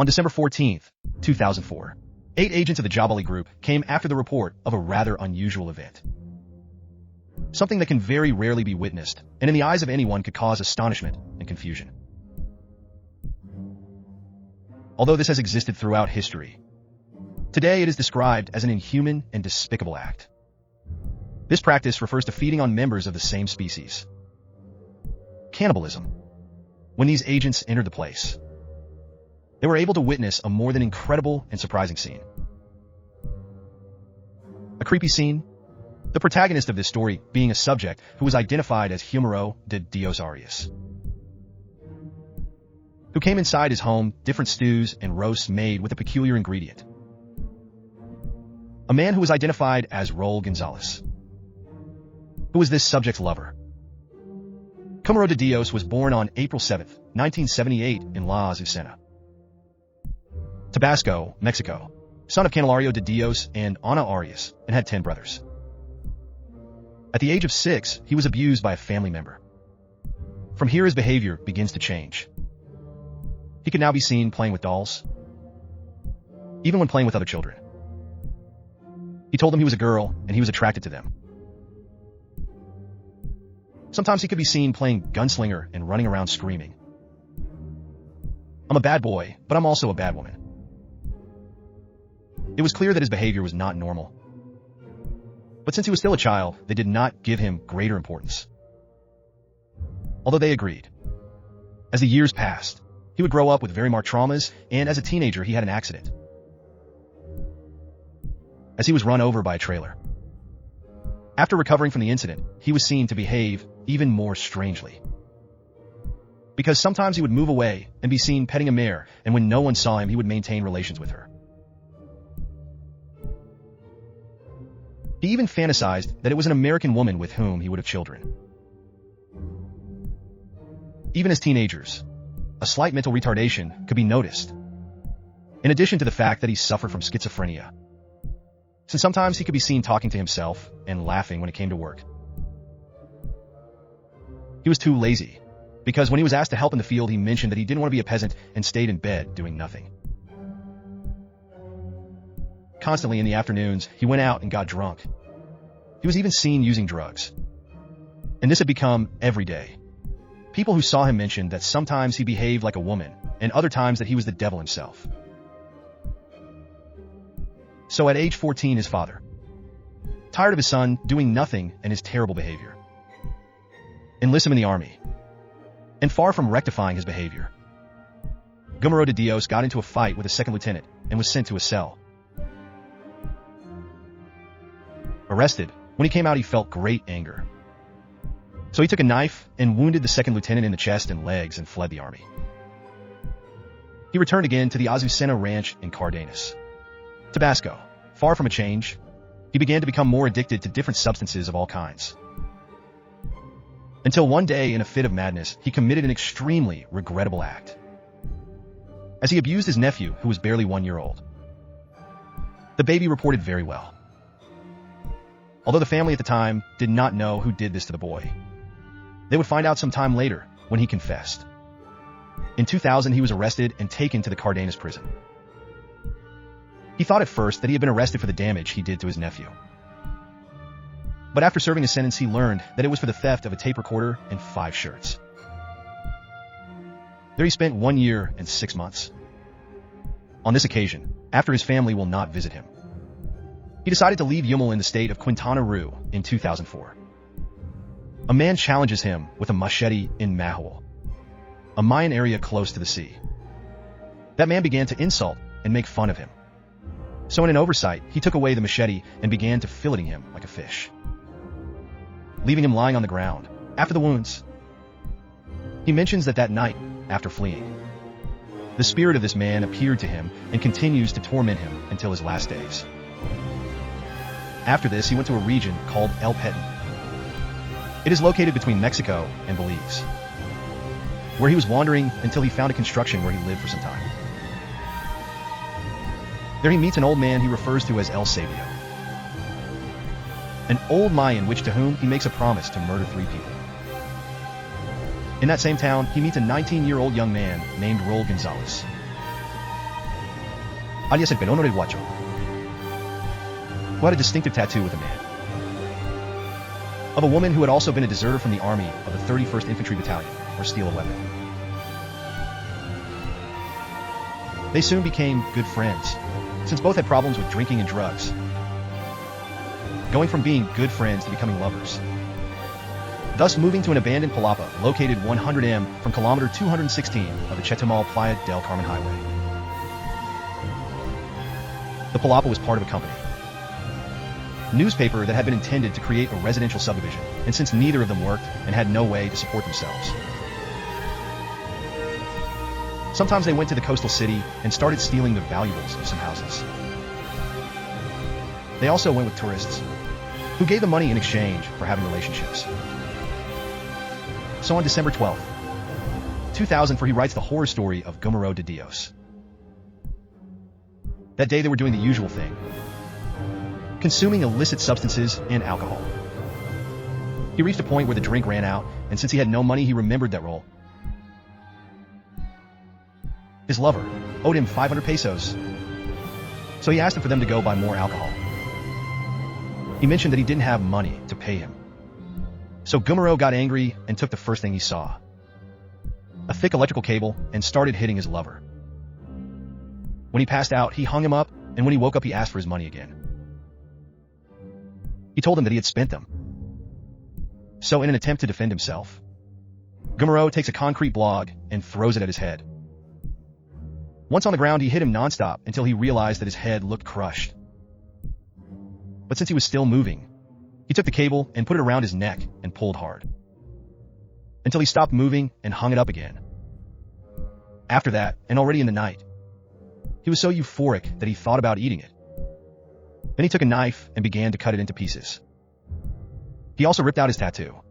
On December 14th, 2004, 8 agents of the Jabali group came after the report of a rather unusual event. Something that can very rarely be witnessed, and in the eyes of anyone could cause astonishment and confusion. Although this has existed throughout history, today it is described as an inhuman and despicable act. This practice refers to feeding on members of the same species. Cannibalism. When these agents entered the place, they were able to witness a more than incredible and surprising scene. A creepy scene? The protagonist of this story being a subject who was identified as Gumaro de Dios, who came inside his home, different stews and roasts made with a peculiar ingredient. A man who was identified as Raul Gonzalez, who was this subject's lover. Gumaro de Dios was born on April 7, 1978 in La Azucena, Tabasco, Mexico, son of Cannibal de Dios and Ana Arias, and had 10 brothers. At the age of 6, he was abused by a family member. From here, his behavior begins to change. He could now be seen playing with dolls, even when playing with other children. He told them he was a girl, and he was attracted to them. Sometimes he could be seen playing gunslinger and running around screaming, "I'm a bad boy, but I'm also a bad woman." It was clear that his behavior was not normal. But since he was still a child, they did not give him greater importance, although they agreed. As the years passed, he would grow up with very marked traumas, and as a teenager he had an accident, as he was run over by a trailer. After recovering from the incident, he was seen to behave even more strangely, because sometimes he would move away and be seen petting a mare, and when no one saw him he would maintain relations with her. He even fantasized that it was an American woman with whom he would have children. Even as teenagers, a slight mental retardation could be noticed, in addition to the fact that he suffered from schizophrenia, since sometimes he could be seen talking to himself and laughing when it came to work. He was too lazy, because when he was asked to help in the field he mentioned that he didn't want to be a peasant and stayed in bed doing nothing. Constantly in the afternoons, he went out and got drunk. He was even seen using drugs. And this had become every day. People who saw him mentioned that sometimes he behaved like a woman, and other times that he was the devil himself. So at age 14, his father, tired of his son doing nothing and his terrible behavior, enlists him in the army. And far from rectifying his behavior, Gumaro de Dios got into a fight with a second lieutenant and was sent to a cell. Arrested, when he came out he felt great anger. So he took a knife and wounded the second lieutenant in the chest and legs and fled the army. He returned again to the Azucena Ranch in Cardenas, Tabasco. Far from a change, he began to become more addicted to different substances of all kinds. Until one day, in a fit of madness, he committed an extremely regrettable act, as he abused his nephew, who was barely 1 year old. The baby reported very well, although the family at the time did not know who did this to the boy. They would find out some time later when he confessed. In 2000, he was arrested and taken to the Cardenas prison. He thought at first that he had been arrested for the damage he did to his nephew. But after serving his sentence, he learned that it was for the theft of a tape recorder and 5 shirts. There he spent 1 year and 6 months. On this occasion, after his family will not visit him, he decided to leave Yumal in the state of Quintana Roo in 2004. A man challenges him with a machete in Mahawal, a Mayan area close to the sea. That man began to insult and make fun of him. So in an oversight, he took away the machete and began to filleting him like a fish, leaving him lying on the ground after the wounds. He mentions that that night, after fleeing, the spirit of this man appeared to him and continues to torment him until his last days. After this, he went to a region called El Petén. It is located between Mexico and Belize, where he was wandering until he found a construction where he lived for some time. There he meets an old man he refers to as El Sabio, an old Mayan to whom he makes a promise to murder 3 people. In that same town, he meets a 19-year-old young man named Raul Gonzalez. alias el pelono del guacho, who had a distinctive tattoo with a man, of a woman who had also been a deserter from the army of the 31st Infantry Battalion, or steal a weapon. They soon became good friends, since both had problems with drinking and drugs, going from being good friends to becoming lovers, thus moving to an abandoned palapa located 100 m from kilometer 216 of the Chetumal Playa del Carmen highway. The palapa was part of a company, newspaper that had been intended to create a residential subdivision, and since neither of them worked and had no way to support themselves, sometimes they went to the coastal city and started stealing the valuables of some houses. They also went with tourists, who gave them money in exchange for having relationships. So on December 12th, 2004, he writes the horror story of Gumaro de Dios. That day they were doing the usual thing, consuming illicit substances and alcohol. He reached a point where the drink ran out, and since he had no money, he remembered that role. His lover owed him 500 pesos, so he asked him for them to go buy more alcohol. He mentioned that he didn't have money to pay him. So Gumaro got angry and took the first thing he saw, a thick electrical cable, and started hitting his lover. When he passed out, he hung him up, and when he woke up, he asked for his money again. He told him that he had spent them. So in an attempt to defend himself, Gumaro takes a concrete block and throws it at his head. Once on the ground, he hit him nonstop until he realized that his head looked crushed. But since he was still moving, he took the cable and put it around his neck and pulled hard, until he stopped moving and hung it up again. After that, and already in the night, he was so euphoric that he thought about eating it. Then he took a knife and began to cut it into pieces. He also ripped out his tattoo,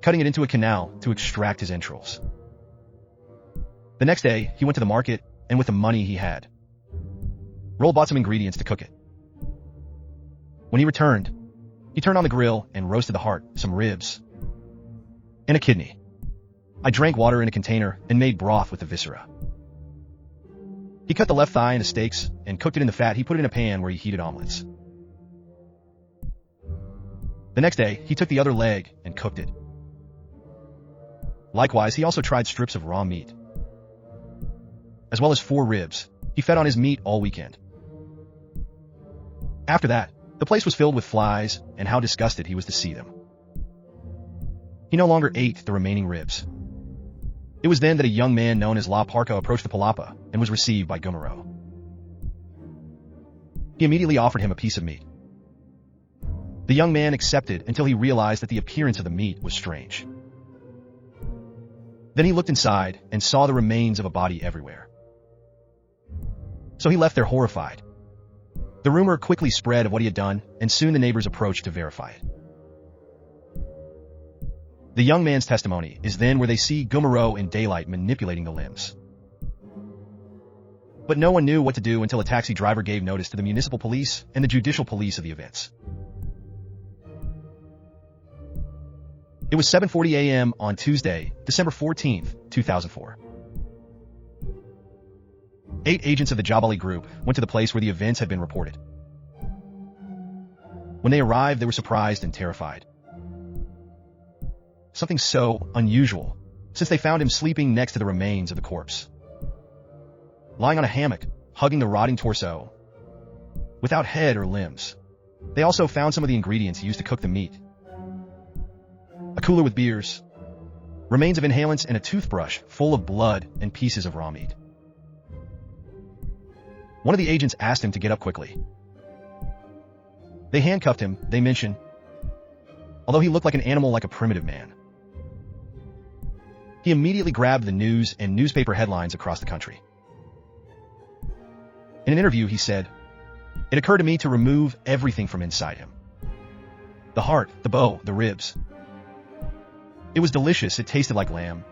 cutting it into a canal to extract his entrails. The next day, he went to the market, and with the money he had, Roll bought some ingredients to cook it. When he returned, he turned on the grill and roasted the heart, some ribs, and a kidney. I drank water in a container and made broth with the viscera. He cut the left thigh into steaks and cooked it in the fat. He put it in a pan where he heated omelets. The next day, he took the other leg and cooked it. Likewise, he also tried strips of raw meat, as well as 4 ribs. He fed on his meat all weekend. After that, the place was filled with flies, and how disgusted he was to see them. He no longer ate the remaining ribs. It was then that a young man known as La Parco approached the palapa and was received by Gumaro. He immediately offered him a piece of meat. The young man accepted until he realized that the appearance of the meat was strange. Then he looked inside and saw the remains of a body everywhere. So he left there horrified. The rumor quickly spread of what he had done, and soon the neighbors approached to verify it. The young man's testimony is then where they see Gumaro in daylight manipulating the limbs. But no one knew what to do until a taxi driver gave notice to the municipal police and the judicial police of the events. It was 7:40 a.m. on Tuesday, December 14th, 2004. 8 agents of the Jabali group went to the place where the events had been reported. When they arrived, they were surprised and terrified. Something so unusual, since they found him sleeping next to the remains of the corpse, lying on a hammock, hugging the rotting torso, without head or limbs. They also found some of the ingredients used to cook the meat: a cooler with beers, remains of inhalants, and a toothbrush full of blood and pieces of raw meat. One of the agents asked him to get up quickly. They handcuffed him, they mention, although he looked like an animal, like a primitive man. He immediately grabbed the news and newspaper headlines across the country. In an interview, he said, "It occurred to me to remove everything from inside him. The heart, the bow, the ribs. It was delicious, it tasted like lamb.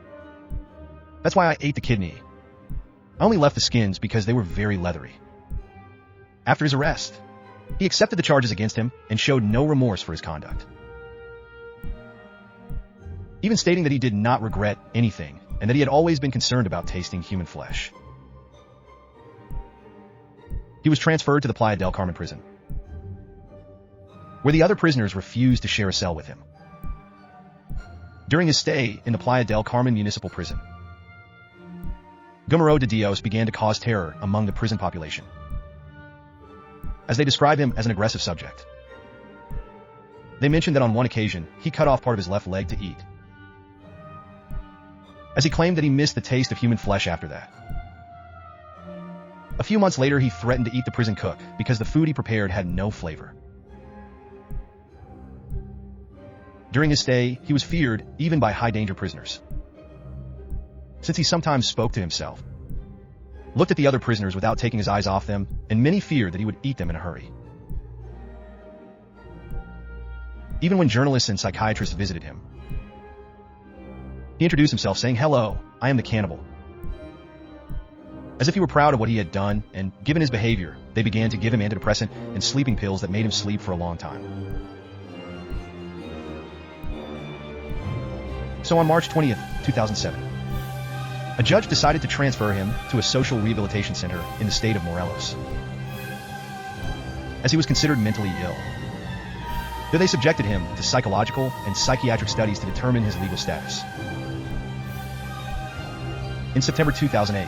That's why I ate the kidney. I only left the skins because they were very leathery." After his arrest, he accepted the charges against him and showed no remorse for his conduct, even stating that he did not regret anything and that he had always been concerned about tasting human flesh. he was transferred to the Playa del Carmen prison, where the other prisoners refused to share a cell with him. During his stay in the Playa del Carmen municipal prison, Gumaro de Dios began to cause terror among the prison population, as they describe him as an aggressive subject. They mentioned that on one occasion, he cut off part of his left leg to eat, as he claimed that he missed the taste of human flesh after that. A few months later, he threatened to eat the prison cook because the food he prepared had no flavor. During his stay, he was feared even by high-danger prisoners, since he sometimes spoke to himself, looked at the other prisoners without taking his eyes off them, and many feared that he would eat them in a hurry. Even when journalists and psychiatrists visited him, he introduced himself saying, "Hello, I am the cannibal," as if he were proud of what he had done, and given his behavior, they began to give him antidepressant and sleeping pills that made him sleep for a long time. So on March 20th, 2007, a judge decided to transfer him to a social rehabilitation center in the state of Morelos, as he was considered mentally ill. There they subjected him to psychological and psychiatric studies to determine his legal status. In September 2008,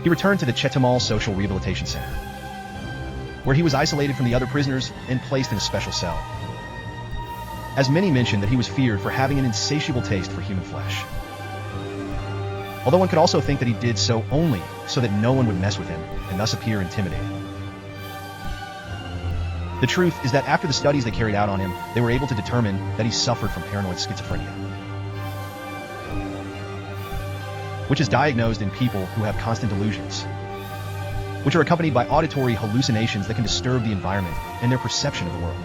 he returned to the Cannibal Social Rehabilitation Center, where he was isolated from the other prisoners and placed in a special cell, as many mentioned that he was feared for having an insatiable taste for human flesh. Although one could also think that he did so only so that no one would mess with him and thus appear intimidating. The truth is that after the studies they carried out on him, they were able to determine that he suffered from paranoid schizophrenia, which is diagnosed in people who have constant delusions, which are accompanied by auditory hallucinations that can disturb the environment and their perception of the world.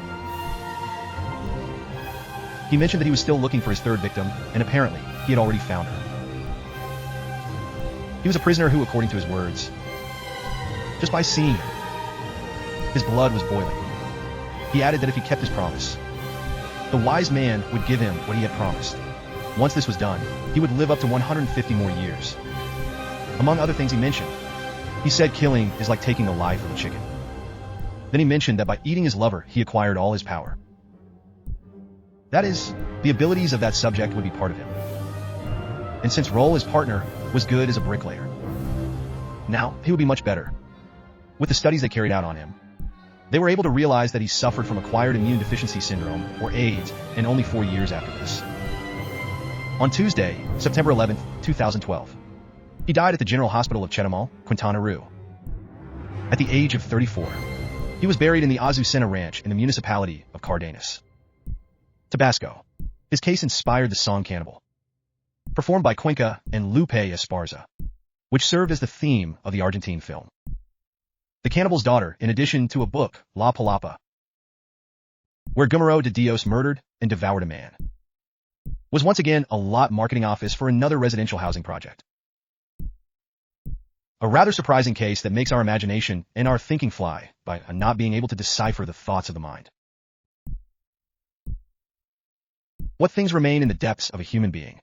He mentioned that he was still looking for his third victim, and apparently, he had already found her. He was a prisoner who, according to his words, just by seeing her, his blood was boiling. He added that if he kept his promise, the wise man would give him what he had promised. Once this was done, he would live up to 150 more years. Among other things he mentioned, he said killing is like taking the life of a chicken. Then he mentioned that by eating his lover, he acquired all his power. That is, the abilities of that subject would be part of him. And since Roll, his partner, was good as a bricklayer, now he would be much better. With the studies they carried out on him, they were able to realize that he suffered from acquired immune deficiency syndrome, or AIDS, and only 4 years after this. On Tuesday, September 11th, 2012, he died at the General Hospital of Cannibal, Quintana Roo, at the age of 34. He was buried in the Azucena Ranch in the municipality of Cardenas, Tabasco. His case inspired the song Cannibal, performed by Cuenca and Lupe Esparza, which served as the theme of the Argentine film The Cannibal's Daughter, in addition to a book, La Palapa, where Gumaro de Dios murdered and devoured a man, was once again a lot marketing office for another residential housing project. A rather surprising case that makes our imagination and our thinking fly by not being able to decipher the thoughts of the mind. What things remain in the depths of a human being?